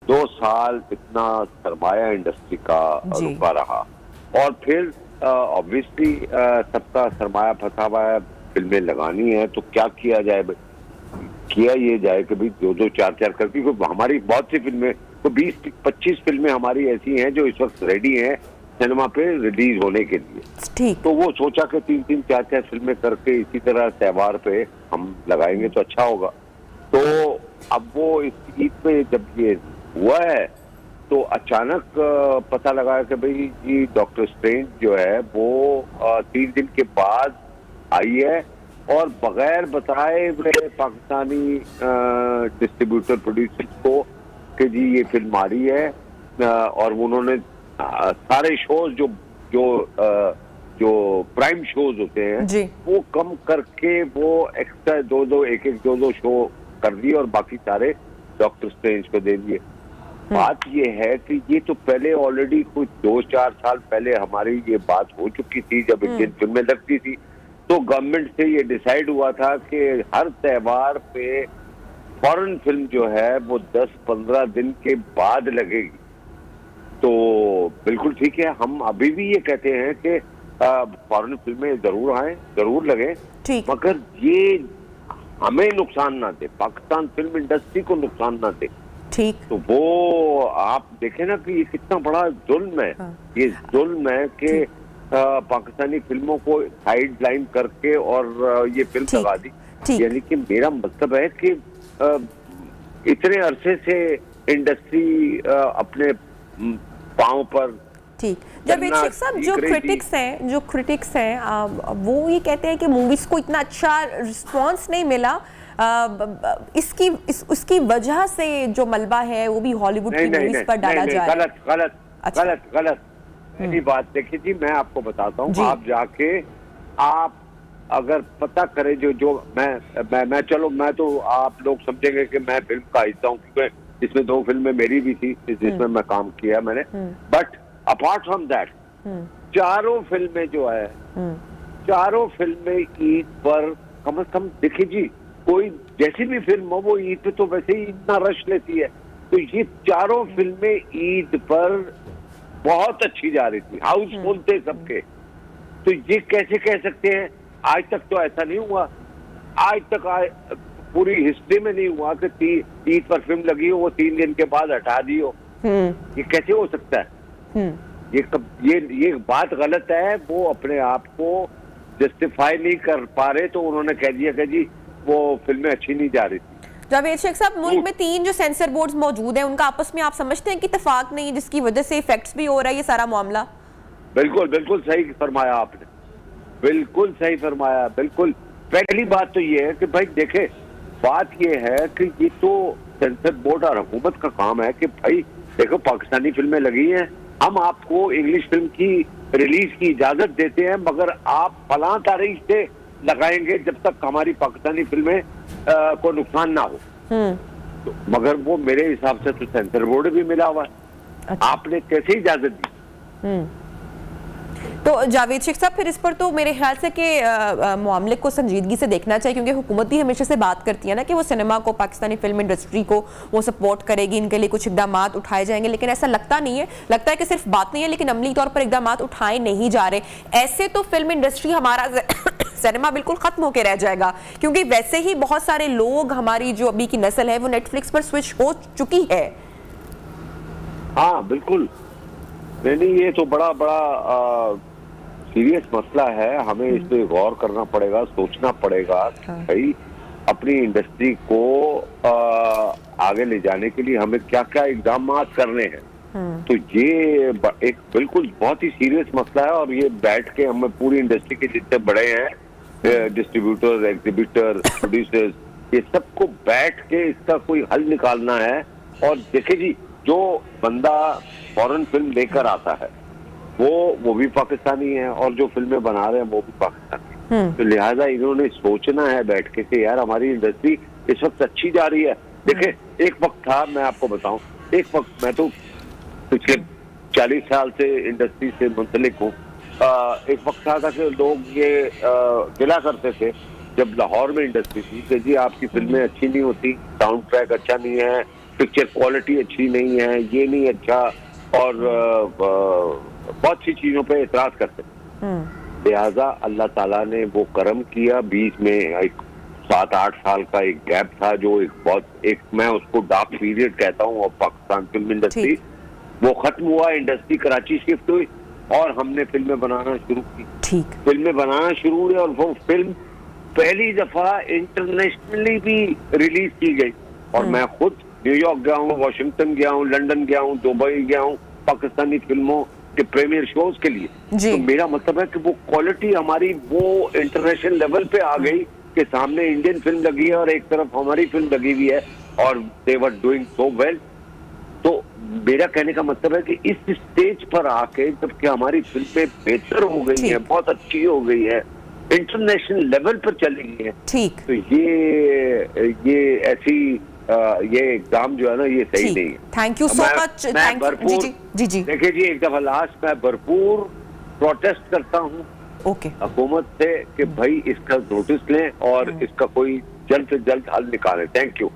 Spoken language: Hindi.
2 साल इतना सरमाया इंडस्ट्री का रुका रहा, और फिर ऑब्वियसली सबका सरमाया फंसा हुआ है, फिल्में लगानी है तो क्या किया जाए, किया ये जाए कि भाई 2-2, 4-4 करके, हमारी बहुत सी फिल्में, तो 20-25 फिल्में हमारी ऐसी हैं जो इस वक्त रेडी हैं सिनेमा पे रिलीज होने के लिए। ठीक। तो वो सोचा कि 3-3, 4-4 फिल्में करके इसी तरह त्योहार पे हम लगाएंगे तो अच्छा होगा। तो अब वो इस ईद पे जब ये हुआ है तो अचानक पता लगा कि भाई जी डॉक्टर स्ट्रेंज जो है वो 3 दिन के बाद आई है, और बगैर बताए हुए पाकिस्तानी डिस्ट्रीब्यूटर प्रोड्यूसर्स को कि जी ये फिल्म आ रही है, और उन्होंने सारे शोज जो प्राइम शोज होते हैं वो कम करके वो एक्स्ट्रा 2-2 शो कर दिए और बाकी सारे डॉक्टर स्ट्रेंज को दे दिए। बात ये है कि ये तो पहले ऑलरेडी कुछ 2-4 साल पहले हमारी ये बात हो चुकी थी, जब इंडियन फिल्में लगती थी तो गवर्नमेंट से ये डिसाइड हुआ था कि हर त्योहार पे फॉरेन फिल्म जो है वो 10-15 दिन के बाद लगेगी। तो बिल्कुल ठीक है, हम अभी भी ये कहते हैं कि फॉरेन फिल्में जरूर आए, जरूर लगे, मगर ये हमें नुकसान ना दे, पाकिस्तान फिल्म इंडस्ट्री को नुकसान ना दे। ठीक। तो वो आप देखें ना कि ये कितना बड़ा जुल्म है। ये जुल्म है कि पाकिस्तानी फिल्मों को साइड लाइन करके और ये फिल्म लगा दी। यानी कि मेरा मतलब है कि इतने अरसे से इंडस्ट्री अपने पांव पर। ठीक। जावेद शेख साहब, जो क्रिटिक्स हैं वो ये कहते हैं कि मूवीज को इतना अच्छा रिस्पॉन्स नहीं मिला, उसकी वजह से जो मलबा है वो भी हॉलीवुड की मूवीज पर डाला जा रहा है। गलत पहली बात देखिए जी, मैं आपको बताता हूँ, आप जाके आप अगर पता करें जो मैं चलो मैं तो आप लोग समझेंगे कि मैं फिल्म का हिस्सा हूँ क्योंकि इसमें 2 फिल्में मेरी भी थी जिसमें मैं काम किया मैंने, बट अपार्ट फ्रॉम दैट चारों फिल्में जो है, चारों फिल्में ईद पर कम से कम देखिए जी, कोई जैसी भी फिल्म हो वो ईद पे तो वैसे ही इतना रश लेती है, तो ये चारों फिल्में ईद पर बहुत अच्छी जा रही थी, हाउसफुल थे सबके। तो ये कैसे कह सकते हैं, आज तक तो ऐसा नहीं हुआ, आज तक पूरी हिस्ट्री में नहीं हुआ कि ईद पर फिल्म लगी हो वो 3 दिन के बाद हटा दी हो। ये कैसे हो सकता है? ये बात गलत है, वो अपने आप को जस्टिफाई नहीं कर पा रहे, तो उन्होंने कह दिया कि जी वो फिल्में अच्छी नहीं जा रही थी। जावेद शेख साहब, मुल्क में 3 जो सेंसर बोर्ड्स मौजूद हैं उनका आपस में आप समझते हैं कि इत्तेफाक नहीं है, जिसकी वजह से इफेक्ट्स भी हो रहा है ये सारा मामला? बिल्कुल सही फरमाया आपने, बिल्कुल सही फरमाया। बिल्कुल पहली बात तो ये है कि भाई देखे, बात ये है कि ये तो सेंसर बोर्ड और हुकूमत का काम है कि भाई देखो पाकिस्तानी फिल्में लगी हैं, हम आपको इंग्लिश फिल्म की रिलीज की इजाजत देते हैं, मगर आप फलां तारीख से लगाएंगे जब तक हमारी पाकिस्तानी फिल्में को नुकसान ना हो। तो मगर वो मेरे हिसाब से तो सेंसर बोर्ड भी मिला हुआ है। अच्छा। आपने कैसे इजाजत दी? तो जावेद शेख साहब, फिर इस पर तो मेरे ख्याल से कि मामले को संजीदगी से देखना चाहिए, क्योंकि हुकूमत ही हमेशा से बात करती है ना कि वो सिनेमा को, पाकिस्तानी फिल्म इंडस्ट्री को वो सपोर्ट करेगी, इनके लिए कुछ इकदाम उठाए जाएंगे, लेकिन ऐसा लगता नहीं है। लगता है कि सिर्फ बात नहीं है लेकिन अमली तौर पर इकदाम उठाए नहीं जा रहे। ऐसे तो फिल्म इंडस्ट्री, हमारा सिनेमा बिल्कुल खत्म होकर रह जाएगा, क्योंकि वैसे ही बहुत सारे लोग, हमारी जो अभी की नस्ल है वो नेटफ्लिक्स पर स्विच हो चुकी है। हाँ बिल्कुल, नहीं ये तो बड़ा सीरियस मसला है, हमें इस पे गौर करना पड़ेगा, सोचना पड़ेगा। भाई अपनी इंडस्ट्री को आगे ले जाने के लिए हमें क्या क्या इकदाम करने हैं। तो ये एक बिल्कुल बहुत ही सीरियस मसला है, और ये बैठ के हमें पूरी इंडस्ट्री के जितने बड़े हैं, डिस्ट्रीब्यूटर, एग्जीबिटर, प्रोड्यूसर्स, ये सबको बैठ के इसका कोई हल निकालना है। और देखिए जी, जो बंदा फॉरेन फिल्म लेकर आता है वो भी पाकिस्तानी है, और जो फिल्में बना रहे हैं वो भी पाकिस्तानी है। तो लिहाजा इन्होंने सोचना है बैठ के कि यार हमारी इंडस्ट्री इस वक्त अच्छी जा रही है। देखे, एक वक्त था, मैं आपको बताऊं, एक वक्त, मैं तो पिछले 40 साल से इंडस्ट्री से मुंसलिक हूँ, एक वक्त था कि लोग ये गिला करते थे जब लाहौर में इंडस्ट्री थी कि जी आपकी फिल्में अच्छी नहीं होती, साउंड ट्रैक अच्छा नहीं है, पिक्चर क्वालिटी अच्छी नहीं है, ये नहीं अच्छा, और बहुत सी चीजों पे एतराज करते हैं। लिहाजा अल्लाह ताला ने वो करम किया, बीच में एक 7-8 साल का एक गैप था, जो एक मैं उसको डार्क पीरियड कहता हूँ, और पाकिस्तान फिल्म इंडस्ट्री वो खत्म हुआ, इंडस्ट्री कराची शिफ्ट हुई और हमने फिल्में बनाना शुरू की। फिल्में बनाना शुरू हुई और वो फिल्म पहली दफा इंटरनेशनली भी रिलीज की गई। और मैं खुद न्यूयॉर्क गया हूँ, वॉशिंगटन गया हूँ, लंदन गया हूँ, दुबई गया हूँ पाकिस्तानी फिल्मों के प्रीमियर शोज के लिए। तो मेरा मतलब है कि वो क्वालिटी हमारी वो इंटरनेशनल लेवल पे आ गई कि सामने इंडियन फिल्म लगी है और एक तरफ हमारी फिल्म लगी हुई है, और दे वर डूइंग सो वेल। तो मेरा कहने का मतलब है कि इस स्टेज पर आके जबकि हमारी फिल्में बेहतर हो गई है, बहुत अच्छी हो गई है, इंटरनेशनल लेवल पर चली गई है, तो ये ऐसी ये एग्जाम जो है ना, ये सही नहीं है। Thank you so much. जी देखिए जी, एक दफा लास्ट मैं भरपूर प्रोटेस्ट करता हूँ हुकूमत से कि भाई इसका नोटिस लें और इसका कोई जल्द से जल्द हल निकालें। Thank you.